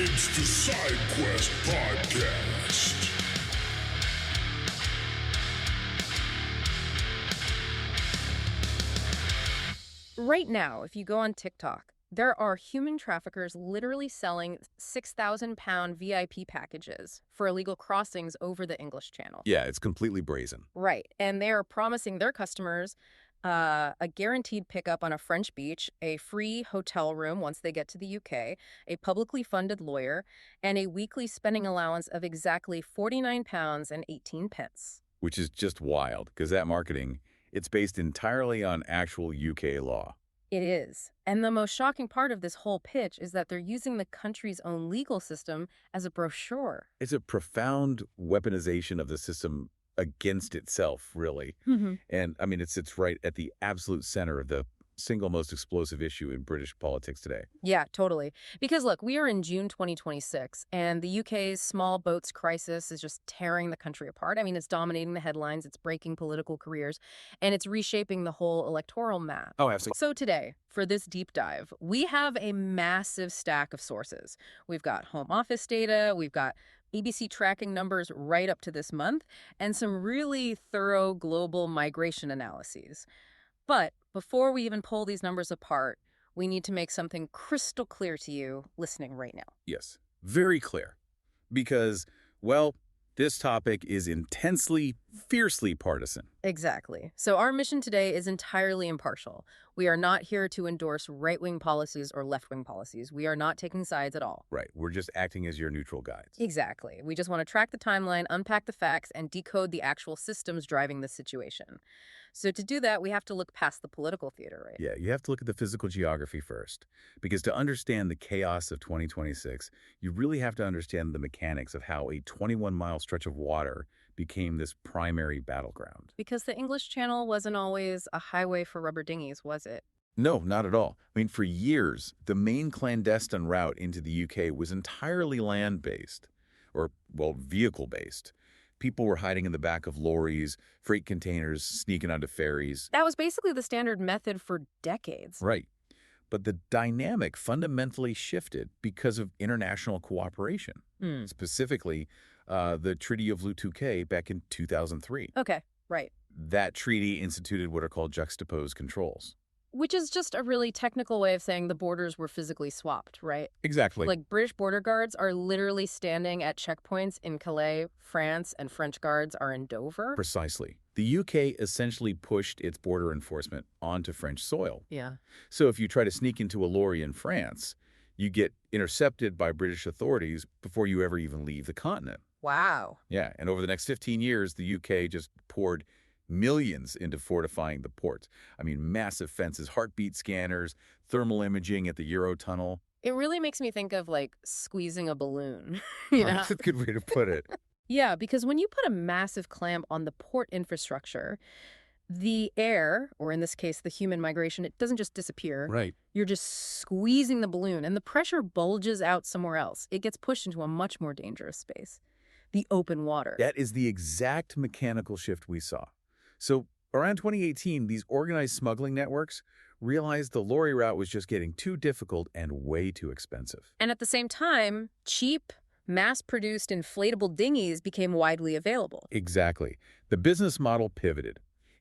It's the Side Quest Podcast. Right now, if you go on TikTok, there are human traffickers literally selling 6,000-pound VIP packages for illegal crossings over the English Channel. Yeah, it's completely brazen. Right. And they are promising their customers a guaranteed pickup on a French beach, a free hotel room once they get to the UK, a publicly funded lawyer, and a weekly spending allowance of exactly £49 and 18 pence. Which is just wild, because that marketing, it's based entirely on actual UK law. It is. And the most shocking part of this whole pitch is that they're using the country's own legal system as a brochure. It's a profound weaponization of the system against itself, really. And, I mean, it sits right at the absolute center of the single most explosive issue in British politics today. Yeah, totally. Because look, we are in June 2026, and the UK's small boats crisis is just tearing the country apart. I mean, it's dominating the headlines, it's breaking political careers, and it's reshaping the whole electoral map. Oh, absolutely. So today, for this deep dive, we have a massive stack of sources. We've got Home Office data, we've got BBC tracking numbers right up to this month, and some really thorough global migration analyses. But before we even pull these numbers apart, we need to make something crystal clear to you listening right now. Yes, very clear. Because, well, this topic is intensely, fiercely partisan. Exactly. So our mission today is entirely impartial. We are not here to endorse right-wing policies or left-wing policies. We are not taking sides at all. Right, we're just acting as your neutral guides. Exactly. We just want to track the timeline, unpack the facts, and decode the actual systems driving the situation. So to do that, we have to look past the political theater, right? Yeah, you have to look at the physical geography first. Because to understand the chaos of 2026, you really have to understand the mechanics of how a 21-mile stretch of water became this primary battleground. Because the English Channel wasn't always a highway for rubber dinghies, was it? No, not at all. I mean, for years, the main clandestine route into the UK was entirely land-based, or, well, vehicle-based. People were hiding in the back of lorries, freight containers, sneaking onto ferries. That was basically the standard method for decades. Right. But the dynamic fundamentally shifted because of international cooperation, specifically the Treaty of Lutuke back in 2003. Okay, right. That treaty instituted what are called juxtaposed controls. Which is just a really technical way of saying the borders were physically swapped, right? Exactly. Like British border guards are literally standing at checkpoints in Calais, France, and French guards are in Dover. Precisely. The UK essentially pushed its border enforcement onto French soil. Yeah. So if you try to sneak into a lorry in France, you get intercepted by British authorities before you ever even leave the continent. Wow. Yeah, and over the next 15 years, the UK just poured millions into fortifying the ports. I mean, massive fences, heartbeat scanners, thermal imaging at the Eurotunnel. It really makes me think of, like, squeezing a balloon, you know? That's a good way to put it. Yeah, because when you put a massive clamp on the port infrastructure, the air, or in this case, the human migration, it doesn't just disappear. Right. You're just squeezing the balloon, and the pressure bulges out somewhere else. It gets pushed into a much more dangerous space, the open water. That is the exact mechanical shift we saw. So around 2018, these organized smuggling networks realized the lorry route was just getting too difficult and way too expensive. And at the same time, cheap, mass-produced inflatable dinghies became widely available. Exactly. The business model pivoted.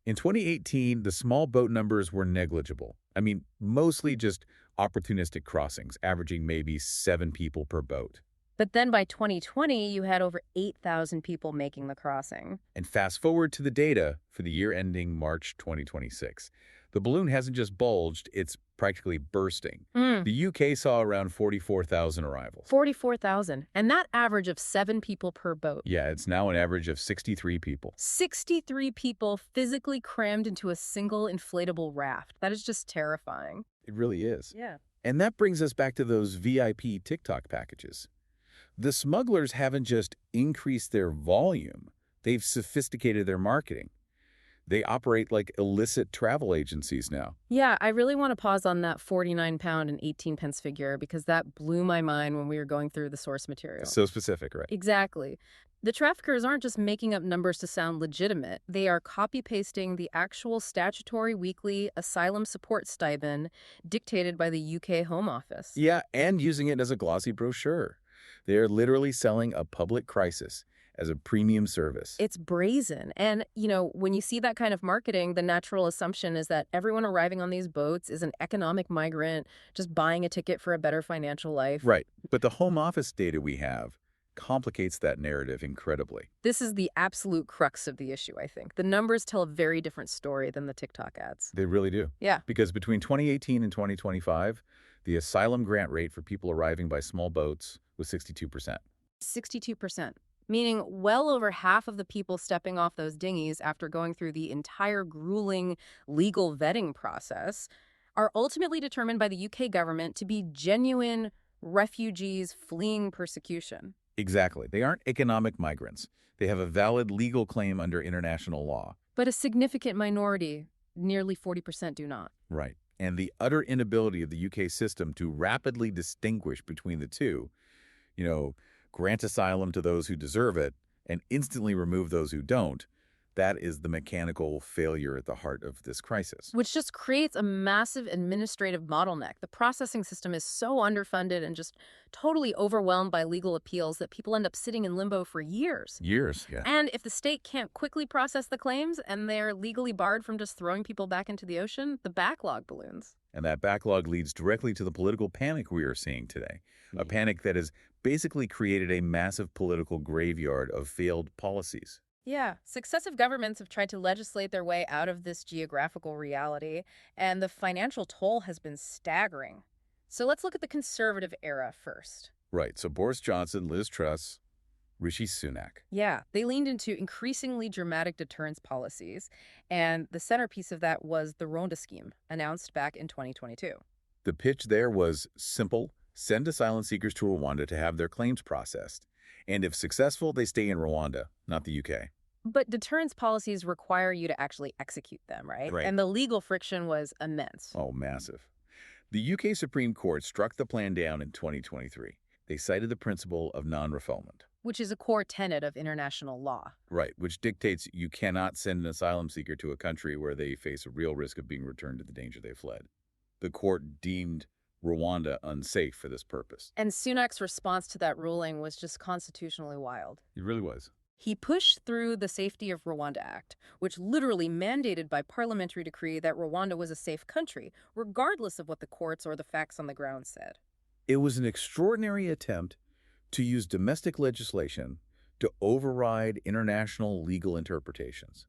In 2018, the small boat numbers were negligible. I mean, mostly just opportunistic crossings, averaging maybe 7 people per boat. But then by 2020, you had over 8,000 people making the crossing. And fast forward to the data for the year ending March 2026. The balloon hasn't just bulged, it's practically bursting. The UK saw around 44,000 arrivals. 44,000. And that average of 7 people per boat. Yeah, it's now an average of 63 people. 63 people physically crammed into a single inflatable raft. That is just terrifying. It really is. Yeah. And that brings us back to those VIP TikTok packages. The smugglers haven't just increased their volume, they've sophisticated their marketing. They operate like illicit travel agencies now. Yeah, I really want to pause on that 49 and 18 pence figure because that blew my mind when we were going through the source material. So specific, right? Exactly. The traffickers aren't just making up numbers to sound legitimate. They are copy-pasting the actual statutory weekly asylum support stipend dictated by the UK Home Office. Yeah, and using it as a glossy brochure. They are literally selling a public crisis as a premium service. It's brazen. And, when you see that kind of marketing, the natural assumption is that everyone arriving on these boats is an economic migrant just buying a ticket for a better financial life. Right. But the Home Office data we have complicates that narrative incredibly. This is the absolute crux of the issue, I think. The numbers tell a very different story than the TikTok ads. They really do. Yeah. Because between 2018 and 2025, the asylum grant rate for people arriving by small boats was 62%. 62%. Meaning well over half of the people stepping off those dinghies after going through the entire grueling legal vetting process are ultimately determined by the UK government to be genuine refugees fleeing persecution. Exactly. They aren't economic migrants. They have a valid legal claim under international law. But a significant minority, nearly 40%, do not. Right. And the utter inability of the UK system to rapidly distinguish between the two, grant asylum to those who deserve it and instantly remove those who don't, that is the mechanical failure at the heart of this crisis. Which just creates a massive administrative bottleneck. The processing system is so underfunded and just totally overwhelmed by legal appeals that people end up sitting in limbo for years. Years, yeah. And if the state can't quickly process the claims and they're legally barred from just throwing people back into the ocean, the backlog balloons. And that backlog leads directly to the political panic we are seeing today. A panic that has basically created a massive political graveyard of failed policies. Yeah, successive governments have tried to legislate their way out of this geographical reality, and the financial toll has been staggering. So let's look at the conservative era first. Right, so Boris Johnson, Liz Truss, Rishi Sunak. Yeah, they leaned into increasingly dramatic deterrence policies, and the centerpiece of that was the Rwanda scheme, announced back in 2022. The pitch there was simple: send asylum seekers to Rwanda to have their claims processed. And if successful, they stay in Rwanda, not the UK. But deterrence policies require you to actually execute them, right? Right. And the legal friction was immense. Oh, massive. The UK Supreme Court struck the plan down in 2023. They cited the principle of non-refoulement. Which is a core tenet of international law. Right, which dictates you cannot send an asylum seeker to a country where they face a real risk of being returned to the danger they fled. The court deemed Rwanda unsafe for this purpose. And Sunak's response to that ruling was just constitutionally wild. It really was. He pushed through the Safety of Rwanda Act, which literally mandated by parliamentary decree that Rwanda was a safe country, regardless of what the courts or the facts on the ground said. It was an extraordinary attempt to use domestic legislation to override international legal interpretations.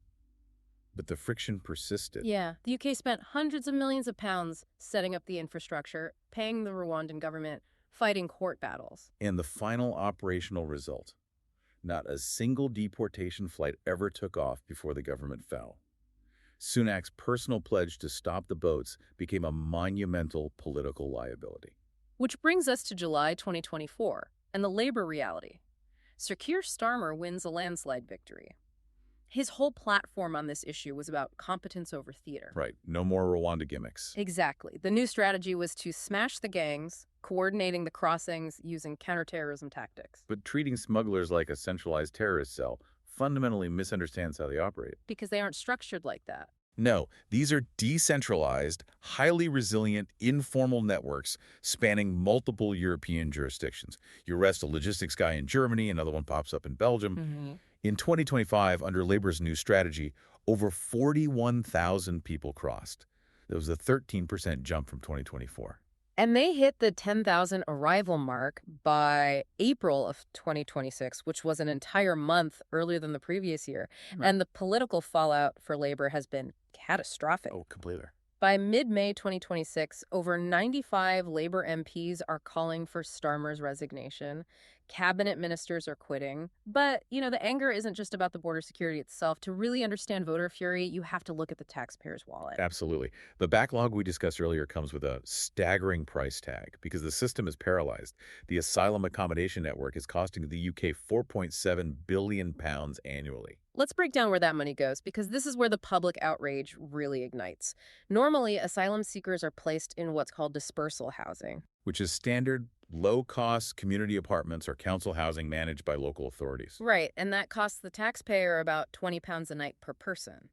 But the friction persisted. Yeah, the UK spent hundreds of millions of pounds setting up the infrastructure, paying the Rwandan government, fighting court battles. And the final operational result: not a single deportation flight ever took off before the government fell. Sunak's personal pledge to stop the boats became a monumental political liability. Which brings us to July 2024 and the Labour reality. Sir Keir Starmer wins a landslide victory. His whole platform on this issue was about competence over theater. Right. No more Rwanda gimmicks. Exactly. The new strategy was to smash the gangs, coordinating the crossings using counterterrorism tactics. But treating smugglers like a centralized terrorist cell fundamentally misunderstands how they operate. Because they aren't structured like that. No, these are decentralized, highly resilient, informal networks spanning multiple European jurisdictions. You arrest a logistics guy in Germany, another one pops up in Belgium. In 2025, under Labour's new strategy, over 41,000 people crossed. That was a 13% jump from 2024. And they hit the 10,000 arrival mark by April of 2026, which was an entire month earlier than the previous year. Right. And the political fallout for Labour has been catastrophic. Oh, completely. By mid-May 2026, over 95 Labour MPs are calling for Starmer's resignation. Cabinet ministers are quitting. But, the anger isn't just about the border security itself. To really understand voter fury, you have to look at the taxpayer's wallet. Absolutely. The backlog we discussed earlier comes with a staggering price tag because the system is paralyzed. The asylum accommodation network is costing the UK £4.7 billion annually. Let's break down where that money goes, because this is where the public outrage really ignites. Normally, asylum seekers are placed in what's called dispersal housing, which is standard, low-cost community apartments or council housing managed by local authorities. Right, and that costs the taxpayer about £20 a night per person.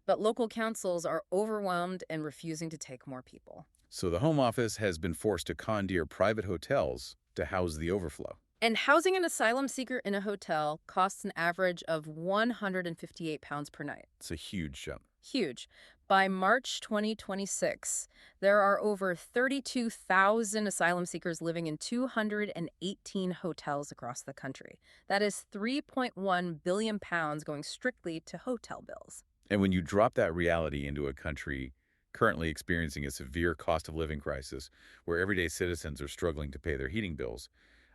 But local councils are overwhelmed and refusing to take more people. So the Home Office has been forced to commandeer private hotels to house the overflow. And housing an asylum seeker in a hotel costs an average of £158 per night. It's a huge jump. Huge. By March 2026, there are over 32,000 asylum seekers living in 218 hotels across the country. That is £3.1 billion going strictly to hotel bills. And when you drop that reality into a country currently experiencing a severe cost of living crisis, where everyday citizens are struggling to pay their heating bills,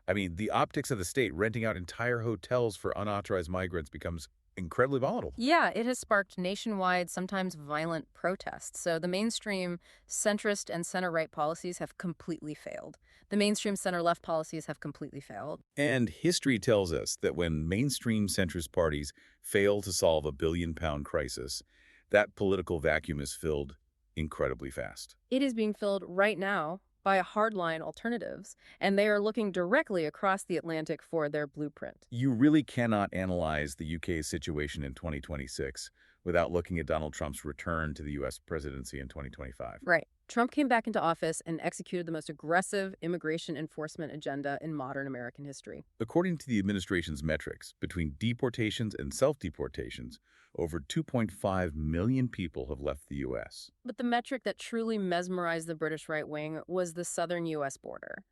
I mean, the optics of the state renting out entire hotels for unauthorized migrants becomes incredibly volatile. Yeah, it has sparked nationwide, sometimes violent protests. So the mainstream centrist and center-right policies have completely failed. The mainstream center-left policies have completely failed. And history tells us that when mainstream centrist parties fail to solve a billion-pound crisis, that political vacuum is filled incredibly fast. It is being filled right now by hardline alternatives, and they are looking directly across the Atlantic for their blueprint. You really cannot analyze the UK's situation in 2026 without looking at Donald Trump's return to the U.S. presidency in 2025. Right. Trump came back into office and executed the most aggressive immigration enforcement agenda in modern American history. According to the administration's metrics, between deportations and self-deportations, over 2.5 million people have left the U.S. But the metric that truly mesmerized the British right wing was the southern U.S. border.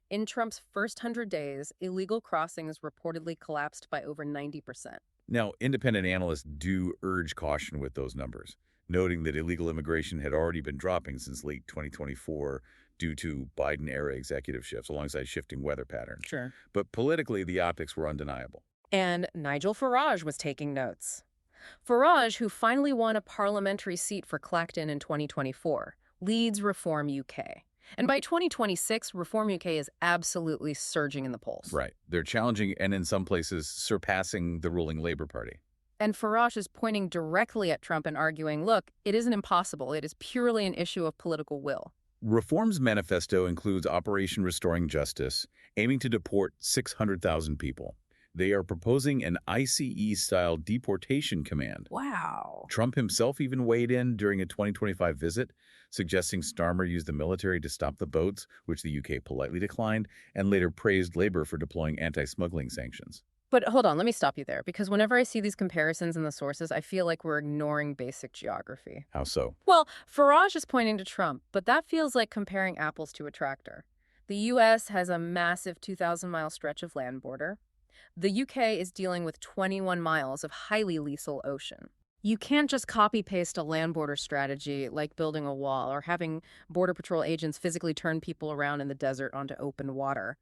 In Trump's first 100 days, illegal crossings reportedly collapsed by over 90%. Now, independent analysts do urge caution with those numbers, noting that illegal immigration had already been dropping since late 2024 due to Biden-era executive shifts alongside shifting weather patterns. Sure. But politically, the optics were undeniable. And Nigel Farage was taking notes. Farage, who finally won a parliamentary seat for Clacton in 2024, leads Reform UK. And by 2026, Reform UK is absolutely surging in the polls. Right. They're challenging and in some places surpassing the ruling Labour Party. And Farage is pointing directly at Trump and arguing, look, it isn't impossible. It is purely an issue of political will. Reform's manifesto includes Operation Restoring Justice, aiming to deport 600,000 people. They are proposing an ICE-style deportation command. Wow. Trump himself even weighed in during a 2025 visit, suggesting Starmer use the military to stop the boats, which the UK politely declined, and later praised Labour for deploying anti-smuggling sanctions. But hold on, let me stop you there, because whenever I see these comparisons in the sources, I feel like we're ignoring basic geography. How so? Well, Farage is pointing to Trump, but that feels like comparing apples to a tractor. The U.S. has a massive 2,000-mile stretch of land border. The UK is dealing with 21 miles of highly lethal ocean. You can't just copy-paste a land border strategy like building a wall or having Border Patrol agents physically turn people around in the desert onto open water.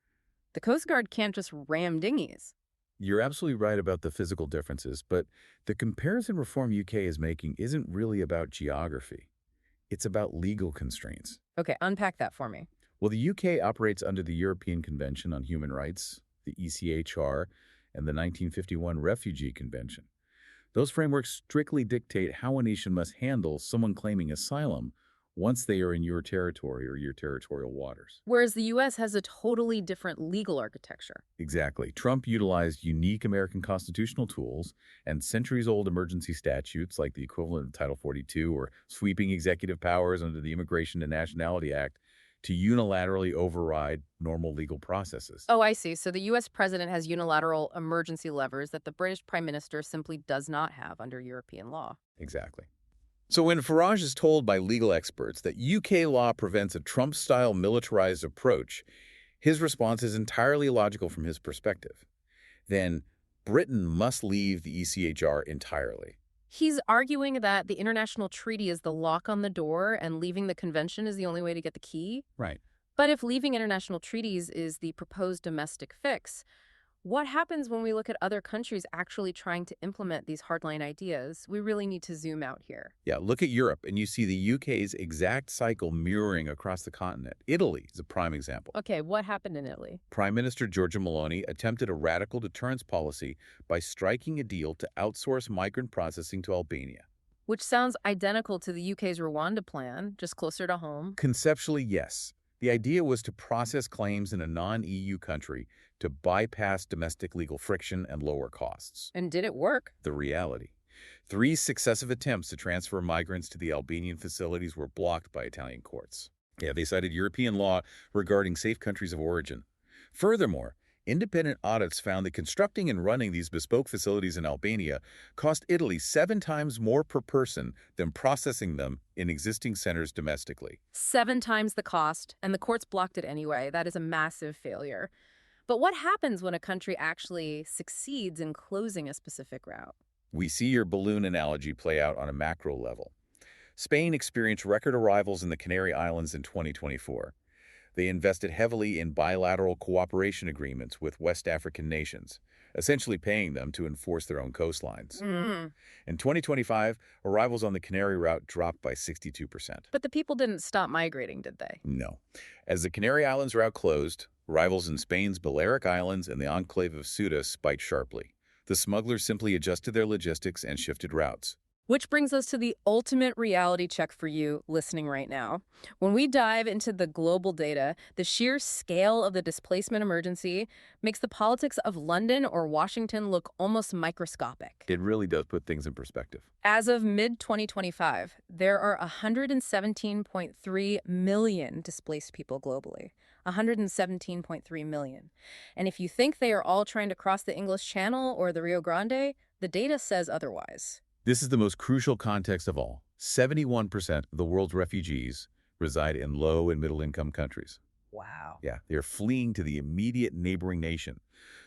The Coast Guard can't just ram dinghies. You're absolutely right about the physical differences, but the comparison Reform UK is making isn't really about geography. It's about legal constraints. Okay, unpack that for me. Well, the UK operates under the European Convention on Human Rights, the ECHR, and the 1951 Refugee Convention. Those frameworks strictly dictate how a nation must handle someone claiming asylum once they are in your territory or your territorial waters. Whereas the U.S. has a totally different legal architecture. Exactly. Trump utilized unique American constitutional tools and centuries-old emergency statutes like the equivalent of Title 42 or sweeping executive powers under the Immigration and Nationality Act to unilaterally override normal legal processes. Oh, I see. So the U.S. president has unilateral emergency levers that the British prime minister simply does not have under European law. Exactly. So when Farage is told by legal experts that UK law prevents a Trump-style militarized approach, his response is entirely logical from his perspective. Then Britain must leave the ECHR entirely. He's arguing that the international treaty is the lock on the door and leaving the convention is the only way to get the key. Right. But if leaving international treaties is the proposed domestic fix, what happens when we look at other countries actually trying to implement these hardline ideas? We really need to zoom out here. Yeah, look at Europe, and you see the UK's exact cycle mirroring across the continent. Italy is a prime example. Okay, what happened in Italy? Prime Minister Giorgia Meloni attempted a radical deterrence policy by striking a deal to outsource migrant processing to Albania. Which sounds identical to the UK's Rwanda plan, just closer to home. Conceptually, yes. The idea was to process claims in a non-EU country to bypass domestic legal friction and lower costs. And did it work? The reality. 3 successive attempts to transfer migrants to the Albanian facilities were blocked by Italian courts. Yeah, they cited European law regarding safe countries of origin. Furthermore, Independent audits found that constructing and running these bespoke facilities in Albania cost Italy 7 times more per person than processing them in existing centers domestically. 7 times the cost, and the courts blocked it anyway. That is a massive failure. But what happens when a country actually succeeds in closing a specific route? We see your balloon analogy play out on a macro level. Spain experienced record arrivals in the Canary Islands in 2024. They invested heavily in bilateral cooperation agreements with West African nations, essentially paying them to enforce their own coastlines. In 2025, arrivals on the Canary route dropped by 62%. But the people didn't stop migrating, did they? No. As the Canary Islands route closed, arrivals in Spain's Balearic Islands and the enclave of Ceuta spiked sharply. The smugglers simply adjusted their logistics and shifted routes. Which brings us to the ultimate reality check for you listening right now. When we dive into the global data, the sheer scale of the displacement emergency makes the politics of London or Washington look almost microscopic. It really does put things in perspective. As of mid-2025, there are 117.3 million displaced people globally. 117.3 million. And if you think they are all trying to cross the English Channel or the Rio Grande, the data says otherwise. This is the most crucial context of all. 71% of the world's refugees reside in low- and middle-income countries. Wow. Yeah, they're fleeing to the immediate neighboring nation.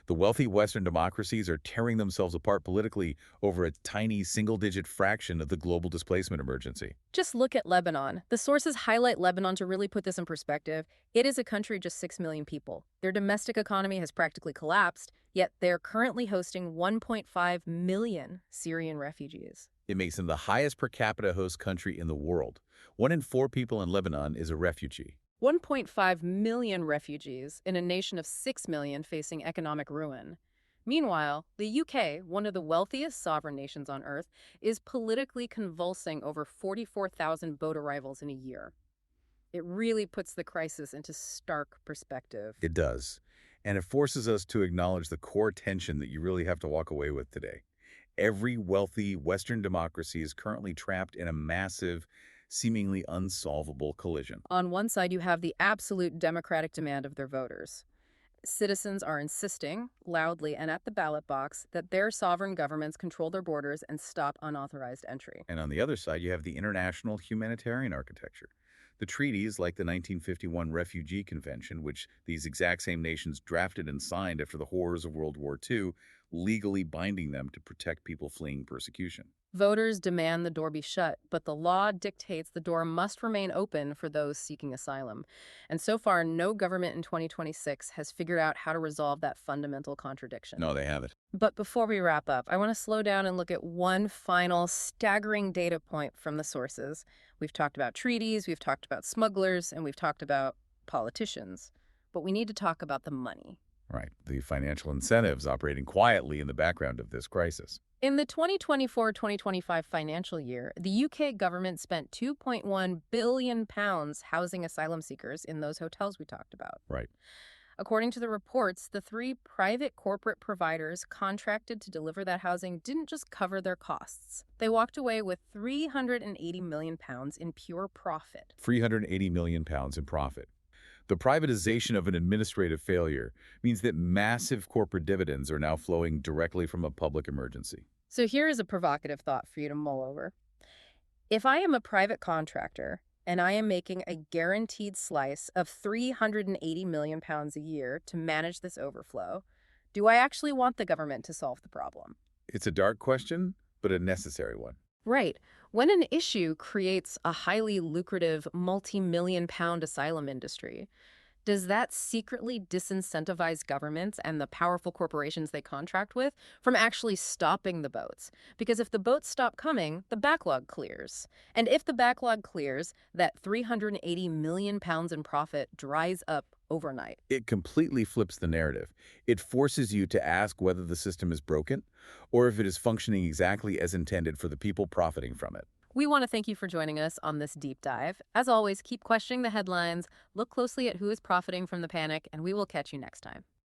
The wealthy Western democracies are tearing themselves apart politically over a tiny single-digit fraction of the global displacement emergency. Just look at Lebanon. The sources highlight Lebanon to really put this in perspective. It is a country of just 6 million people. Their domestic economy has practically collapsed, yet they're currently hosting 1.5 million Syrian refugees. It makes them the highest per capita host country in the world. 1 in 4 people in Lebanon is a refugee. 1.5 million refugees in a nation of 6 million facing economic ruin. Meanwhile, the UK, one of the wealthiest sovereign nations on Earth, is politically convulsing over 44,000 boat arrivals in a year. It really puts the crisis into stark perspective. It does. And it forces us to acknowledge the core tension that you really have to walk away with today. Every wealthy Western democracy is currently trapped in a massive, seemingly unsolvable collision. On one side, you have the absolute democratic demand of their voters. Citizens are insisting, loudly and at the ballot box, that their sovereign governments control their borders and stop unauthorized entry. And on the other side, you have the international humanitarian architecture. The treaties, like the 1951 Refugee Convention, which these exact same nations drafted and signed after the horrors of World War II, legally binding them to protect people fleeing persecution. Voters demand the door be shut, but the law dictates the door must remain open for those seeking asylum. And so far, no government in 2026 has figured out how to resolve that fundamental contradiction. No, they haven't. But before we wrap up, I want to slow down and look at one final staggering data point from the sources. We've talked about treaties, we've talked about smugglers, and we've talked about politicians. But we need to talk about the money. Right, the financial incentives operating quietly in the background of this crisis. In the 2024-2025 financial year, the UK government spent £2.1 billion housing asylum seekers in those hotels we talked about. Right. According to the reports, the 3 private corporate providers contracted to deliver that housing didn't just cover their costs. They walked away with £380 million in pure profit. £380 million in profit. The privatization of an administrative failure means that massive corporate dividends are now flowing directly from a public emergency. So here is a provocative thought for you to mull over. If I am a private contractor and I am making a guaranteed slice of £380 million a year to manage this overflow, do I actually want the government to solve the problem? It's a dark question, but a necessary one. Right. When an issue creates a highly lucrative multi-million-pound asylum industry, does that secretly disincentivize governments and the powerful corporations they contract with from actually stopping the boats? Because if the boats stop coming, the backlog clears. And if the backlog clears, that £380 million in profit dries up overnight. It completely flips the narrative. It forces you to ask whether the system is broken or if it is functioning exactly as intended for the people profiting from it. We want to thank you for joining us on this deep dive. As always, keep questioning the headlines, look closely at who is profiting from the panic, and we will catch you next time.